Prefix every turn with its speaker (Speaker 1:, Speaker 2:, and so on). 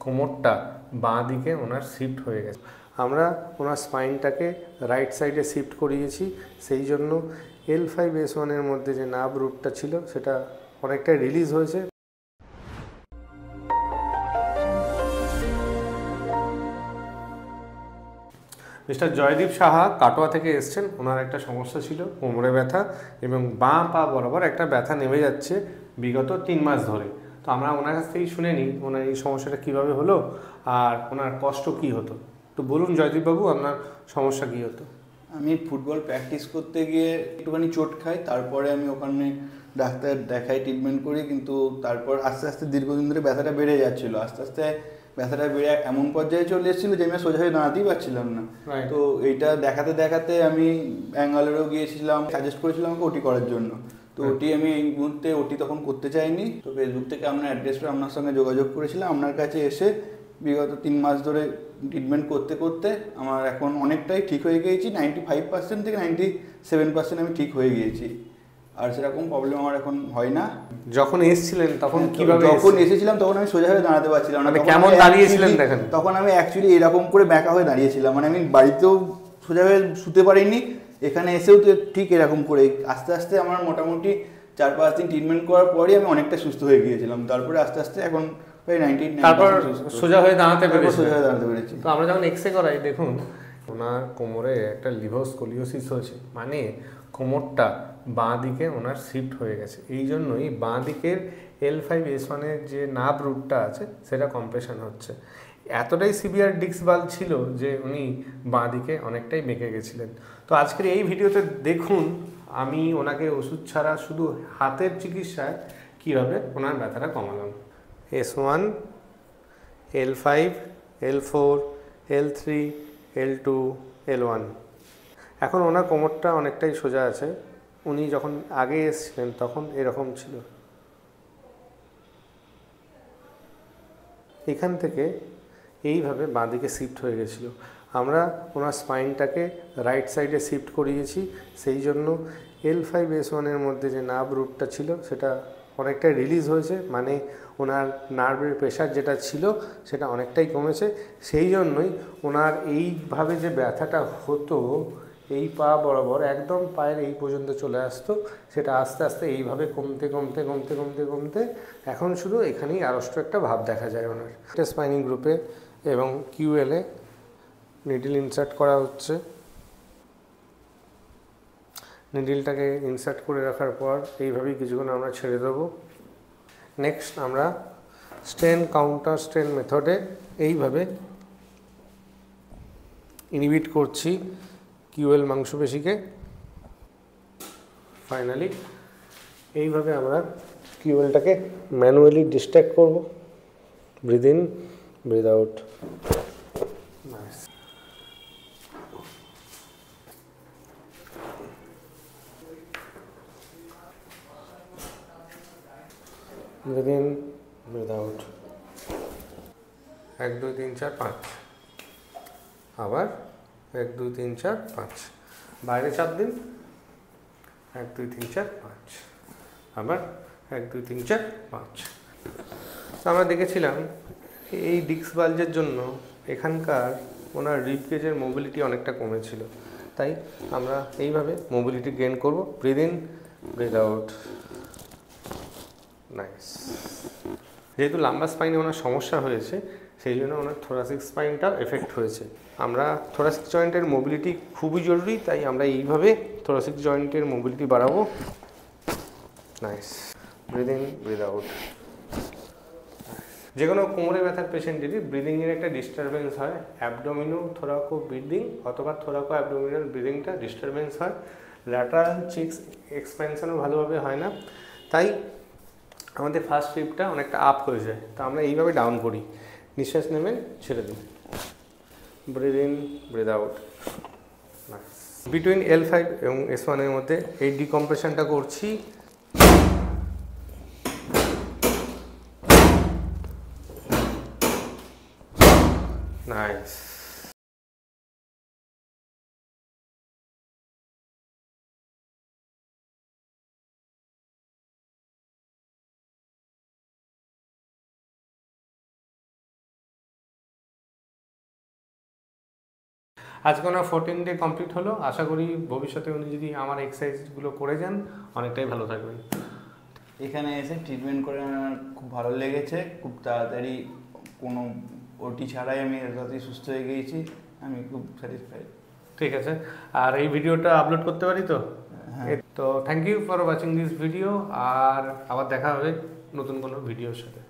Speaker 1: কোমরটা বাঁ দিকে ওনার শিফট হয়ে গেছে। আমরা ওনার স্পাইনটাকে রাইট সাইডে শিফট করিয়েছি, সেই জন্য L5S1-এর মধ্যে যে নার্ভ রুটটা ছিল সেটা অনেকটাই রিলিজ হয়েছে। মিস্টার জয়দীপ সাহা কাটোয়া থেকে এসছেন। ওনার একটা সমস্যা ছিল কোমরে ব্যথা এবং বাঁ পা বরাবর একটা ব্যথা নেমে যাচ্ছে বিগত 3 মাস ধরে। তো আমরা ওনার কাছ থেকেই শুনে নিই ওনার এই সমস্যাটা কীভাবে হলো আর ওনার কষ্ট কী হতো। তো বলুন জয়দীপবাবু, আপনার সমস্যা কী হতো?
Speaker 2: আমি ফুটবল প্র্যাকটিস করতে গিয়ে একটুখানি চোট খাই, তারপরে আমি ওখানে ডাক্তার দেখাই, ট্রিটমেন্ট করি, কিন্তু তারপর আস্তে আস্তে দীর্ঘদিন ধরে ব্যথাটা বেড়ে যাচ্ছিলো। আস্তে আস্তে ব্যথাটা বেড়ে এমন পর্যায়ে চলে এসেছিলো যে আমি সোজা হয়ে দাঁড়াতেই পারছিলাম না। তো এইটা দেখাতে দেখাতে আমি ব্যাঙ্গালোরেও গিয়েছিলাম, সাজেস্ট করেছিলাম আমাকে ওটি করার জন্য। তো ওটি আমি এই মুহূর্তে তখন করতে চাইনি। তো ফেসবুক থেকে আপনার অ্যাড্রেসটা আপনার সঙ্গে যোগাযোগ করেছিলাম। আপনার কাছে এসে বিগত 3 মাস ধরে ট্রিটমেন্ট করতে করতে আমার এখন অনেকটাই ঠিক হয়ে গিয়েছি। 95% থেকে 97% আমি ঠিক হয়ে গিয়েছি, আর সেরকম প্রবলেম আমার এখন হয় না।
Speaker 1: যখন এসেছিলেন তখন কিভাবে?
Speaker 2: যখন এসেছিলাম তখন আমি সোজা হয়ে দাঁড়াতে পারছিলাম না।
Speaker 1: কেমন দাঁড়িয়েছিলেন দেখেন?
Speaker 2: তখন আমি অ্যাকচুয়ালি এরকম করে ব্যাকা হয়ে দাঁড়িয়েছিলাম, মানে আমি বাড়িতেও সোজা হয়ে শুতে পারিনি, এখানে এসেও তো ঠিক এরকম করে। আস্তে আস্তে আমার মোটামুটি 4-5 দিন ট্রিটমেন্ট করার পরই আমি অনেকটা সুস্থ হয়ে গিয়েছিলাম। তারপরে আস্তে আস্তে এখন প্রায় 99%
Speaker 1: তারপর সোজা হয়ে দাঁড়াতে
Speaker 2: পেরেছি।
Speaker 1: তো আমরা যখন এক্সরে করাই, দেখুন ওনার কোমরে একটা লিভোস্কোলিওসিস হয়েছে, মানে কোমরটা বাঁ দিকে ওনার শিফট হয়ে গেছে। এই জন্যই বাঁ দিকের L5S1-এর যে নার্ভ রুটটা আছে সেটা কম্প্রেশন হচ্ছে। এতটাই সিভিয়ার ডিস্ক বাল্জ ছিল যে উনি বাঁ দিকে অনেকটাই বেঁকে গেছিলেন। তো আজকের এই ভিডিওতে দেখুন আমি ওনাকে ওষুধ ছাড়া শুধু হাতের চিকিৎসায় কীভাবে ওনার ব্যথাটা কমালাম। S1, L5, L4, L3, L2, L1। এখন ওনার কোমরটা অনেকটাই সোজা আছে। উনি যখন আগে এসেছিলেন তখন এরকম ছিল। এখান থেকে এইভাবে বাঁদিকে শিফট হয়ে গেছিলো। আমরা ওনার স্পাইনটাকে রাইট সাইডে শিফট করিয়েছি, সেই জন্য L5S1-এর মধ্যে যে নার্ভ রুটটা ছিল সেটা অনেকটাই রিলিজ হয়েছে, মানে ওনার নার্ভের প্রেশার যেটা ছিল সেটা অনেকটাই কমেছে। সেই জন্যই ওনার এইভাবে যে ব্যথাটা হতো এই পা বরাবর একদম পায়ের এই পর্যন্ত চলে আসতো, সেটা আস্তে আস্তে এইভাবে কমতে কমতে কমতে কমতে কমতে এখন শুধু এখানেই আড়ষ্ট একটা ভাব দেখা যায় ওনার। একটা স্পাইনিং গ্রুপে এবং QL-এ নিডল ইনসার্ট করা হচ্ছে। নিডলটাকে ইনসার্ট করে রাখার পর এইভাবেই কিছুক্ষণ আমরা ছেড়ে দেবো। নেক্সট আমরা স্ট্রেন কাউন্টার স্ট্রেন মেথডে এইভাবে ইনহিবিট করছি QL মাংসপেশিকে। ফাইনালি এইভাবে আমরা QL-টাকে ম্যানুয়ালি ডিস্ট্র্যাক্ট করব। Breathe in, breathe out. Breathe in, breathe out. 1 2 3 4 5। আবার 1 2 3 4 5। বাইরে চাপ দিন। 1 2 3 4 5। আবার 1 2 3 4 5। তো আমরা দেখেছিলাম এই ডিস্ক বাল্জের জন্য এখানকার ওনার রিব কেজের মোবিলিটি অনেকটা কমেছিল, তাই আমরা এইভাবে মোবিলিটি গেইন করব। Breathe in, breathe out. Nice. যেহেতু লাম্বার স্পাইনে ওনার সমস্যা হয়েছে সেই জন্য ওনার থোরাসিক স্পাইনটাও এফেক্ট হয়েছে। আমরা থোরাসিক জয়েন্টের মোবিলিটি খুবই জরুরি, তাই আমরা এইভাবে থোরাসিক জয়েন্টের মোবিলিটি বাড়াবো। Nice. Breathe in, breathe out. যে কোনো কোমরে ব্যথার পেশেন্টেরই ব্রিদিংয়ের একটা ডিস্টারবেন্স হয়, অ্যাবডোমিনো থোরাকো ব্রিদিং অথবা থোরাকো অ্যাবডোমিনাল ব্রিদিংটা ডিস্টারবেন্স হয়। ল্যাটারাল চিক্স এক্সপেনশনও ভালোভাবে হয় না, তাই আমাদের ফার্স্ট রিবটা অনেকটা আপ হয়ে যায়। তো আমরা এইভাবে ডাউন করি। নিঃশ্বাস নেবেন, ছেড়ে দিন। Breathe in, breathe out. Between L5 এবং S1-এর মধ্যে এই ডিকম্প্রেশনটা করছি। নাইস। আজকে ওনার 14 ডে কমপ্লিট হলো। আশা করি ভবিষ্যতে উনি যদি আমার এক্সারসাইজগুলো করে যান অনেকটাই ভালো থাকবেন।
Speaker 2: এখানে এসে ট্রিটমেন্ট করে আমার খুব ভালো লেগেছে, খুব তাড়াতাড়ি কোনো ওটি ছাড়াই আমি তাড়াতাড়ি সুস্থ হয়ে গিয়েছি, আমি খুব স্যাটিসফাইড।
Speaker 1: ঠিক আছে, আর এই ভিডিওটা আপলোড করতে পারি তো?
Speaker 2: হ্যাঁ।
Speaker 1: তো thank you for watching this video, আর আবার দেখা হবে নতুন কোনো ভিডিওর সাথে।